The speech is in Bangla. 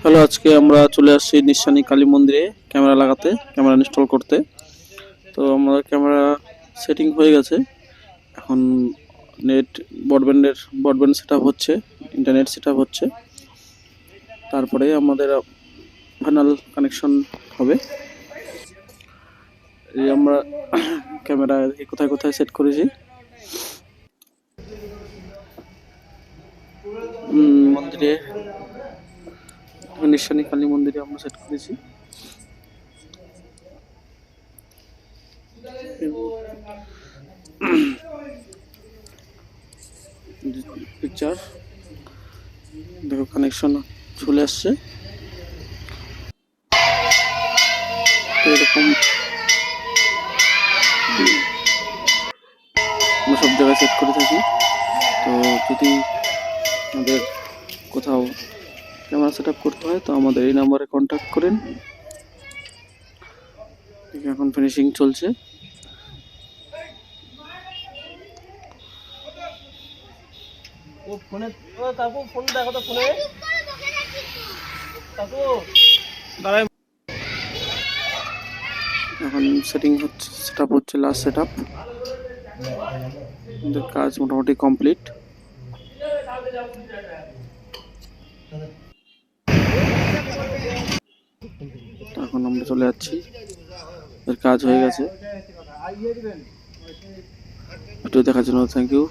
হ্যালো, আজকে আমরা চলে আসছি নিশানী কালী মন্দিরে ক্যামেরা লাগাতে, ক্যামেরা ইনস্টল করতে। তো আমাদের ক্যামেরা সেটিং হয়ে গেছে। এখন নেট ব্রডব্যান্ড সেটআপ হচ্ছে, ইন্টারনেট সেটআপ হচ্ছে। তারপরে আমাদের ফাইনাল কানেকশন হবে। এই আমরা ক্যামেরা কোথায় কোথায় সেট করেছি। মন্দিরে, নিশানী কালী মন্দিরে আমরা সেট করেছি। পিকচার দেখো, কানেকশন চলে আসছে। এরকম আমরা সব জায়গায় সেট করে থাকি। তো যদি আমাদের কোথাও ক্যামেরা সেট আপ করতে হয় তো আমাদের এই নাম্বারে কন্ট্যাক্ট করেন। এখন ফিনিশিং চলছে। এখন সেটিং হচ্ছে, সেট আপ হচ্ছে, লাস্ট সেট আপ। আমাদের কাজ মোটামুটি কমপ্লিট। এখন আমরা চলে যাচ্ছি, এর কাজ হয়ে গেছে। ভিডিও দেখার জন্য থ্যাংক ইউ।